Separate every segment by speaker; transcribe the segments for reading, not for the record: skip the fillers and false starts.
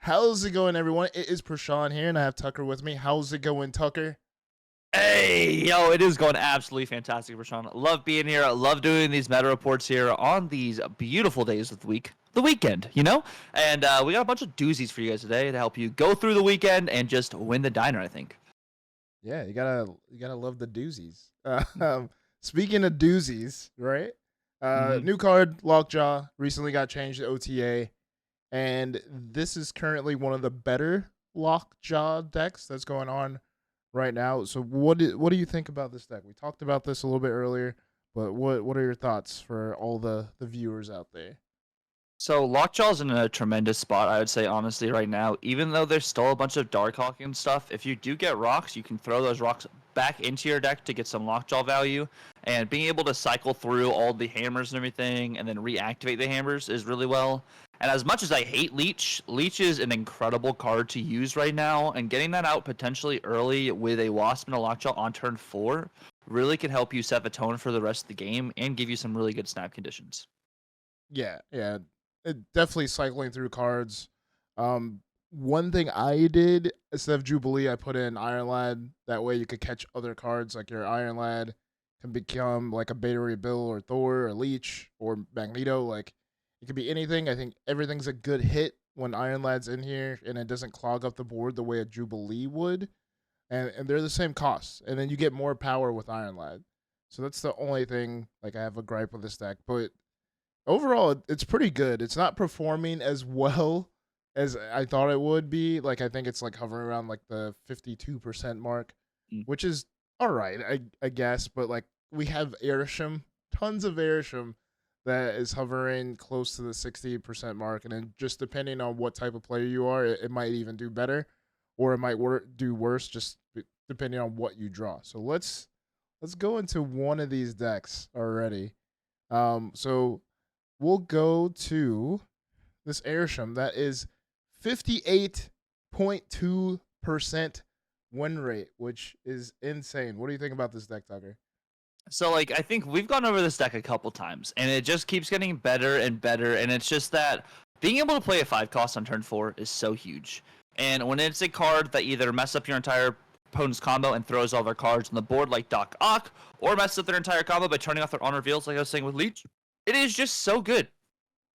Speaker 1: How's it going, everyone? It is Prashan here, and I have Tucker with me. How's it going, Tucker?
Speaker 2: Hey, yo, it is going absolutely fantastic, Rashawn. Love being here. I love doing these meta reports here on these beautiful days of the weekend, you know? And we got a bunch of doozies for you guys today to help you go through the weekend and just win the diner, I think.
Speaker 1: Yeah, you gotta love the doozies. Speaking of doozies, right?
Speaker 2: Mm-hmm.
Speaker 1: New card Lockjaw recently got changed to OTA, and this is currently one of the better Lockjaw decks that's going on right now. So what do you think about this deck? We talked about this a little bit earlier, but what are your thoughts for all the viewers out there?
Speaker 2: So Lockjaw's in a tremendous spot, I would say, honestly, right now. Even though there's still a bunch of Darkhawk and stuff, if you do get rocks, you can throw those rocks back into your deck to get some Lockjaw value. And being able to cycle through all the hammers and everything and then reactivate the hammers is really well. And as much as I hate Leech, Leech is an incredible card to use right now. And getting that out potentially early with a Wasp and a Lockjaw on turn 4 really can help you set the tone for the rest of the game and give you some really good snap conditions.
Speaker 1: Yeah. Definitely cycling through cards. One thing I did instead of Jubilee, I put in Iron Lad. That way you could catch other cards like your Iron Lad can become like a Beta Ray Bill or Thor or Leech or Magneto. Like it could be anything. I think everything's a good hit when Iron Lad's in here and it doesn't clog up the board the way a Jubilee would. And they're the same cost. And then you get more power with Iron Lad. So that's the only thing like I have a gripe with this deck. But overall, it's pretty good. It's not performing as well as I thought it would be. Like I think it's like hovering around like the 52% mark,
Speaker 2: Mm.
Speaker 1: which is all right, I guess. But like we have Airsham, tons of Airsham that is hovering close to the 60% mark, and then just depending on what type of player you are, it might even do better, or it might do worse, just depending on what you draw. So let's go into one of these decks already. So we'll go to this Airsham that is 58.2% win rate, which is insane. What do you think about this deck, Tucker?
Speaker 2: So, like, I think we've gone over this deck a couple times, and it just keeps getting better and better. And it's just that being able to play a 5 cost on turn 4 is so huge. And when it's a card that either messes up your entire opponent's combo and throws all their cards on the board, like Darkhawk, or messes up their entire combo by turning off their honor reveals, like I was saying with Leech, it is just so good.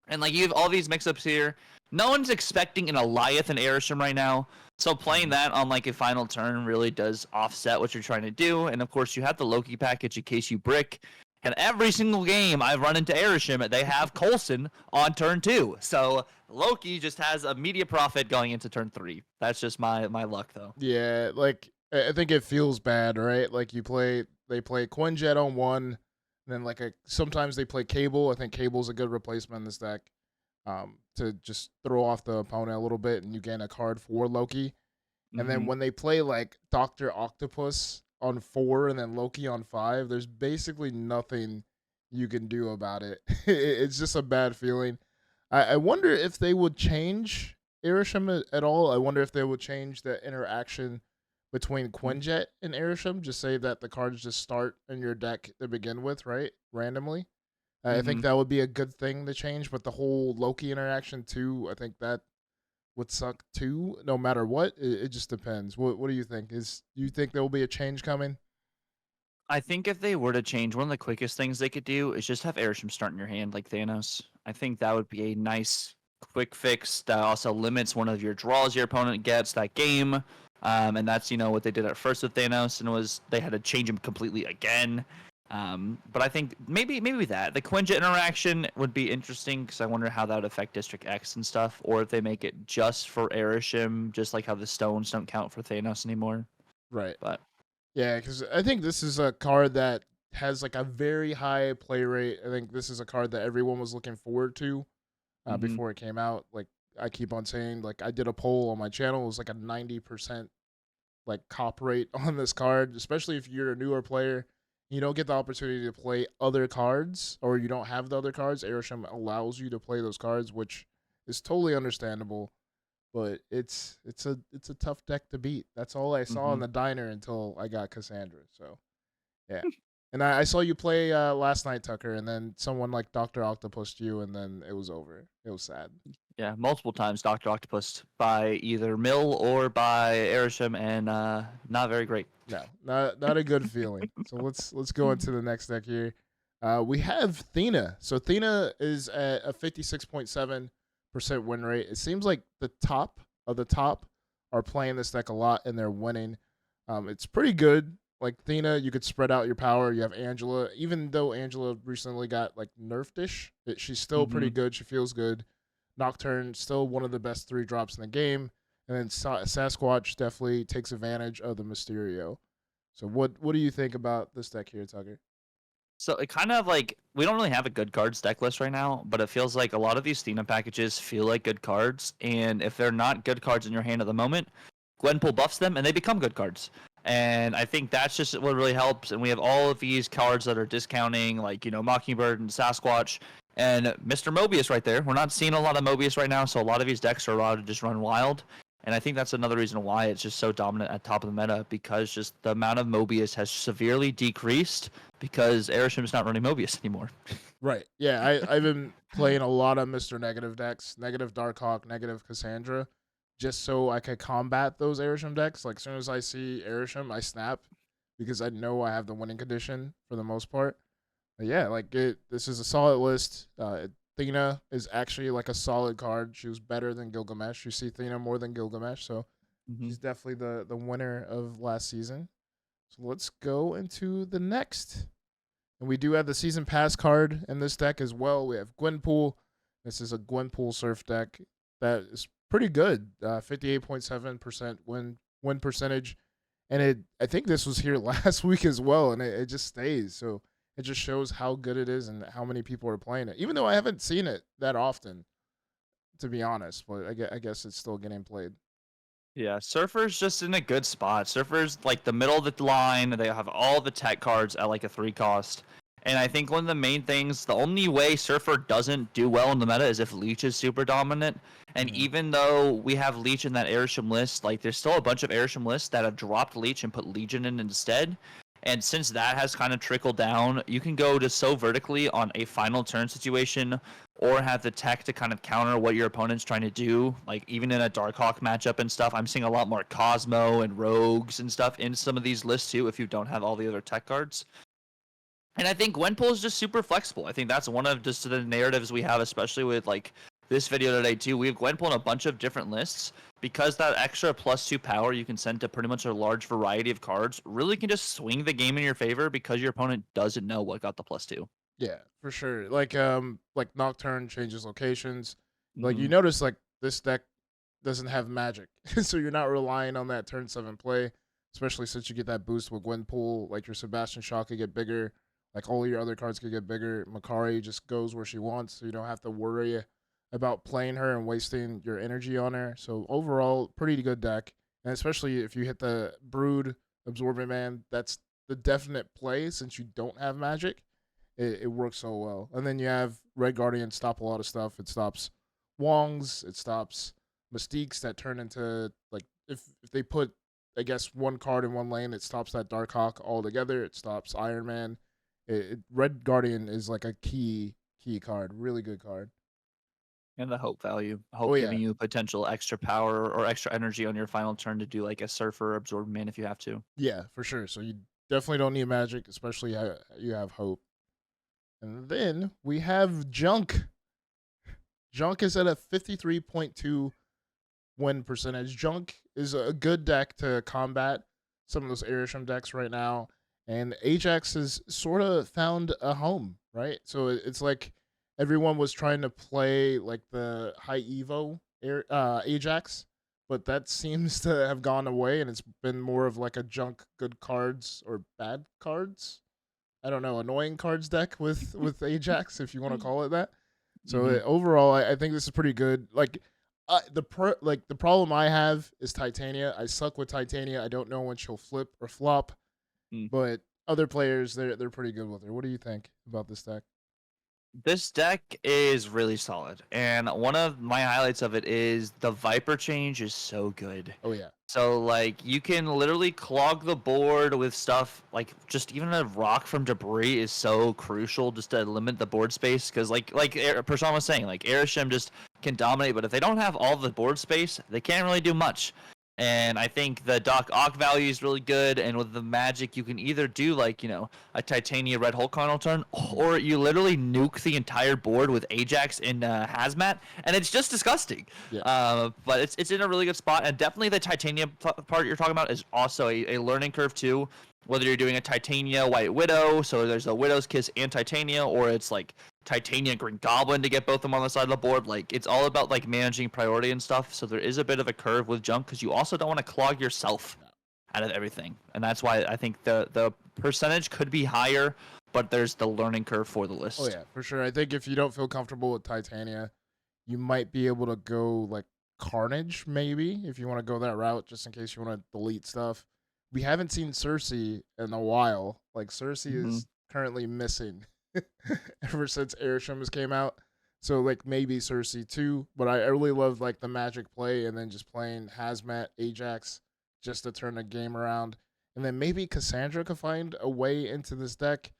Speaker 2: And like you have all these mix-ups here. No one's expecting an Eliath and Airsham right now. So playing that on like a final turn really does offset what you're trying to do. And of course you have the Loki package in case you brick. And every single game I've run into Airsham, they have Coulson on turn 2. So Loki just has a media profit going into turn 3. That's just my luck though.
Speaker 1: Yeah, like I think it feels bad, right? Like they play Quinjet on one, and then like sometimes they play Cable. I think Cable's a good replacement in this deck. To just throw off the opponent a little bit, and you gain a card for Loki. And then
Speaker 2: Mm-hmm.
Speaker 1: when they play like Doctor Octopus on 4 and then Loki on 5, there's basically nothing you can do about it. It's just a bad feeling. I wonder if they would change Irisham at all. I wonder if they would change the interaction between Quinjet and Irisham. Just say that the cards just start in your deck to begin with, right? Randomly. I think
Speaker 2: Mm-hmm.
Speaker 1: that would be a good thing to change, but the whole Loki interaction too, I think that would suck too, no matter what. It just depends. What do you think? Do you think there will be a change coming?
Speaker 2: I think if they were to change, one of the quickest things they could do is just have Airsham start in your hand like Thanos. I think that would be a nice quick fix that also limits one of your draws your opponent gets that game. And that's what they did at first with Thanos, and it was they had to change him completely again. But I think maybe that the Quinjet interaction would be interesting because I wonder how that would affect District X and stuff, or if they make it just for Airsham, just like how the stones don't count for Thanos anymore.
Speaker 1: Right.
Speaker 2: But
Speaker 1: Yeah, because I think this is a card that has like a very high play rate. I think this is a card that everyone was looking forward to
Speaker 2: mhm.
Speaker 1: before it came out. Like I keep on saying, like I did a poll on my channel. It was like a 90% like cop rate on this card, especially if you're a newer player. You don't get the opportunity to play other cards, or you don't have the other cards. Airsham allows you to play those cards, which is totally understandable. But it's a tough deck to beat. That's all I saw in
Speaker 2: Mhm.
Speaker 1: the diner until I got Cassandra. So yeah, and I saw you play last night, Tucker, and then someone like Doctor Octopus you, and then it was over. It was sad.
Speaker 2: Yeah, multiple times Dr. Octopus by either Mill or by Arishem, and not very great.
Speaker 1: No, not a good feeling. So let's go into the next deck here. We have Thea. So Thea is at a 56.7% win rate. It seems like the top of the top are playing this deck a lot and they're winning. It's pretty good. Like Thea, you could spread out your power. You have Angela. Even though Angela recently got like nerfed-ish, she's still pretty good. She feels good. Nocturne, still one of the best 3 drops in the game. And then Sasquatch definitely takes advantage of the Mysterio. So what do you think about this deck here, Tucker?
Speaker 2: So it kind of like we don't really have a good cards deck list right now, but it feels like a lot of these Thea packages feel like good cards, and if they're not good cards in your hand at the moment, Gwenpool buffs them and they become good cards. And I think that's just what really helps. And we have all of these cards that are discounting, like Mockingbird and Sasquatch and Mr. Mobius right there. We're not seeing a lot of Mobius right now, so a lot of these decks are allowed to just run wild. And I think that's another reason why it's just so dominant at top of the meta, because just the amount of Mobius has severely decreased because Arishem's not running Mobius anymore.
Speaker 1: Right. Yeah, I've been playing a lot of Mr. Negative decks, negative Darkhawk, negative Cassandra, just so I could combat those Arishem decks. Like as soon as I see Arishem, I snap because I know I have the winning condition for the most part. But yeah, like this is a solid list. Thea is actually like a solid card. She was better than Gilgamesh. You see Thea more than Gilgamesh, so she's definitely the winner of last season. So let's go into the next. And we do have the season pass card in this deck as well. We have Gwenpool. This is a Gwenpool surf deck that is pretty good. 58.7% win percentage. And I think this was here last week as well, and it just stays. So it just shows how good it is and how many people are playing it. Even though I haven't seen it that often, to be honest, but I guess it's still getting played.
Speaker 2: Yeah, Surfer's just in a good spot. Surfer's like the middle of the line. They have all the tech cards at like a 3 cost. And I think one of the main things, the only way Surfer doesn't do well in the meta is if Leech is super dominant. And even though we have Leech in that Arishem list, like there's still a bunch of Arishem lists that have dropped Leech and put Legion in instead. And since that has kind of trickled down, you can go to so vertically on a final turn situation or have the tech to kind of counter what your opponent's trying to do. Like even in a Darkhawk matchup and stuff, I'm seeing a lot more Cosmo and Rogues and stuff in some of these lists too if you don't have all the other tech cards. And I think Gwenpool is just super flexible. I think that's one of just the narratives we have, especially with like this video today too. We have Gwenpool in a bunch of different lists because that extra +2 power you can send to pretty much a large variety of cards really can just swing the game in your favor because your opponent doesn't know what got the +2.
Speaker 1: Yeah, for sure. Like Nocturne changes locations. Like you notice like this deck doesn't have magic. So you're not relying on that turn 7 play, especially since you get that boost with Gwenpool. Like your Sebastian Shaw could get bigger. Like all your other cards could get bigger. Makari just goes where she wants, so you don't have to worry about playing her and wasting your energy on her. So overall, pretty good deck. And especially if you hit the Brood Absorbent Man, that's the definite play since you don't have magic. It works so well. And then you have Red Guardian stop a lot of stuff. It stops Wongs. It stops Mystiques that turn into, like, if they put, I guess, one card in one lane, it stops that Darkhawk altogether. It stops Iron Man. Red Guardian is like a key card. Really good card.
Speaker 2: And the hope value. Hope giving you potential extra power or extra energy on your final turn to do like a Surfer Absorb Man if you have to.
Speaker 1: Yeah, for sure. So you definitely don't need magic, especially you have hope. And then we have Junk. Junk is at a 53.2 win percentage. Junk is a good deck to combat some of those Arishem decks right now. And Ajax has sort of found a home, right? So it's like everyone was trying to play like the high Evo Ajax, but that seems to have gone away, and it's been more of like a Junk good cards or bad cards. I don't know, annoying cards deck with Ajax, if you want to call it that. So overall, I think this is pretty good. Like the problem I have is Titania. I suck with Titania. I don't know when she'll flip or flop. But other players, they're pretty good with her. What do you think about this deck?
Speaker 2: This deck is really solid, and one of my highlights of it is the Viper change is so good.
Speaker 1: Oh yeah.
Speaker 2: So like you can literally clog the board with stuff like just even a rock from debris is so crucial just to limit the board space because Prashant was saying like Airshim just can dominate, but if they don't have all the board space, they can't really do much. And I think the Darkhawk value is really good, and with the magic, you can either do like a Titania Red Hulk final turn, or you literally nuke the entire board with Ajax and Hazmat, and it's just disgusting.
Speaker 1: Yeah.
Speaker 2: But it's in a really good spot, and definitely the Titania part you're talking about is also a learning curve too. Whether you're doing a Titania White Widow, so there's a Widow's Kiss and Titania, or it's like Titania Green Goblin to get both of them on the side of the board. Like it's all about like managing priority and stuff. So there is a bit of a curve with junk because you also don't want to clog yourself out of everything, and that's why I think the percentage could be higher, but there's the learning curve for the list.
Speaker 1: Oh yeah, for sure. I think if you don't feel comfortable with Titania, you might be able to go like Carnage, maybe if you want to go that route, just in case you want to delete stuff. We haven't seen Cersei in a while. Like Cersei is currently missing ever since Airshams came out. So like maybe Cersei too, but I really love like the magic play and then just playing Hazmat Ajax just to turn the game around. And then maybe Cassandra could find a way into this deck.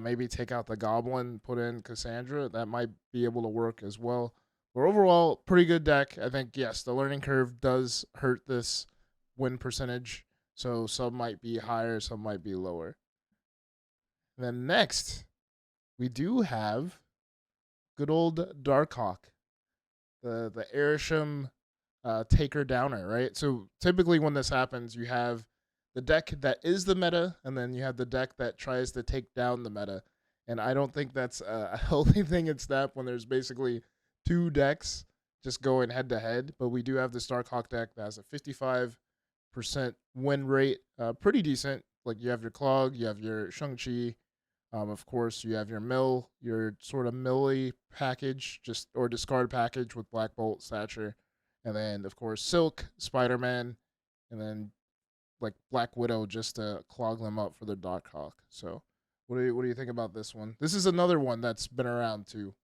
Speaker 1: Maybe take out the Goblin, put in Cassandra. That might be able to work as well. But overall, pretty good deck. I think, yes, the learning curve does hurt this win percentage. So some might be higher, some might be lower. And then next, we do have good old Darkhawk, the Airsham taker downer, right? So typically when this happens, you have the deck that is the meta, and then you have the deck that tries to take down the meta. And I don't think that's a healthy thing in Snap when there's basically two decks just going head to head. But we do have this Darkhawk deck that has a 55% win rate, pretty decent. Like you have your Clog, you have your Shang-Chi, of course, you have your mill, your sort of millie package, just or discard package with Black Bolt, Stature, and then of course Silk, Spider-Man, and then like Black Widow just to clog them up for their Darkhawk. So, what do you think about this one? This is another one that's been around too.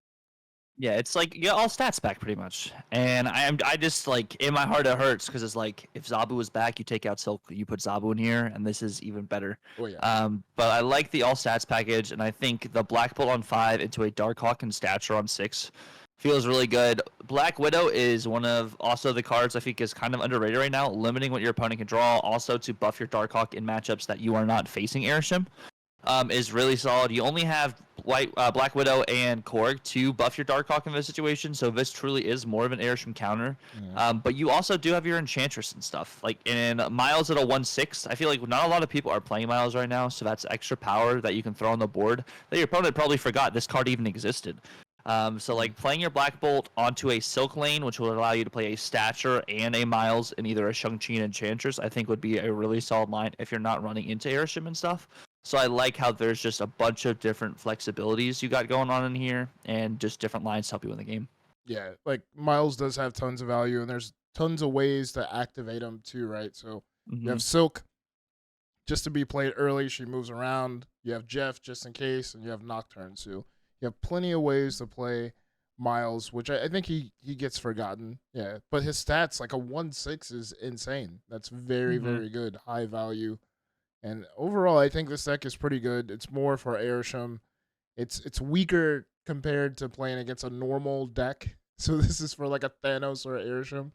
Speaker 2: Yeah, it's like you get all stats back pretty much, and I just like in my heart it hurts because it's like if Zabu was back, you take out Silk, you put Zabu in here, and this is even better.
Speaker 1: Oh yeah.
Speaker 2: But I like the all stats package, and I think the Black Bolt on 5 into a Darkhawk and Stature on 6 feels really good. Black Widow is one of also the cards I think is kind of underrated right now, limiting what your opponent can draw, also to buff your Darkhawk in matchups that you are not facing Airshim. Is really solid. You only have Black Widow and Korg to buff your Darkhawk in this situation, so this truly is more of an Airshim counter.
Speaker 1: Yeah.
Speaker 2: But you also do have your Enchantress and stuff. Like in Miles at a 1/6, I feel like not a lot of people are playing Miles right now, so that's extra power that you can throw on the board that your opponent probably forgot this card even existed. So like playing your Black Bolt onto a Silk lane, which will allow you to play a Stature and a Miles in either a Shang-Chi and Enchantress, I think would be a really solid line if you're not running into Airshim and stuff. So I like how there's just a bunch of different flexibilities you got going on in here and just different lines to help you win the game.
Speaker 1: Yeah, like Miles does have tons of value, and there's tons of ways to activate them too, right? So you have Silk just to be played early. She moves around. You have Jeff just in case, and you have Nocturne. So you have plenty of ways to play Miles, which I think he gets forgotten. Yeah, but his stats, like a 1/6 is insane. That's very, very good. High value. And overall, I think this deck is pretty good. It's more for Airsham. It's weaker compared to playing against a normal deck. So this is for like a Thanos or Airsham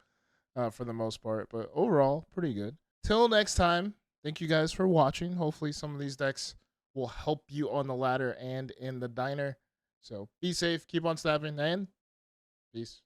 Speaker 1: for the most part. But overall, pretty good. Till next time, thank you guys for watching. Hopefully some of these decks will help you on the ladder and in the diner. So be safe, keep on snapping, and peace.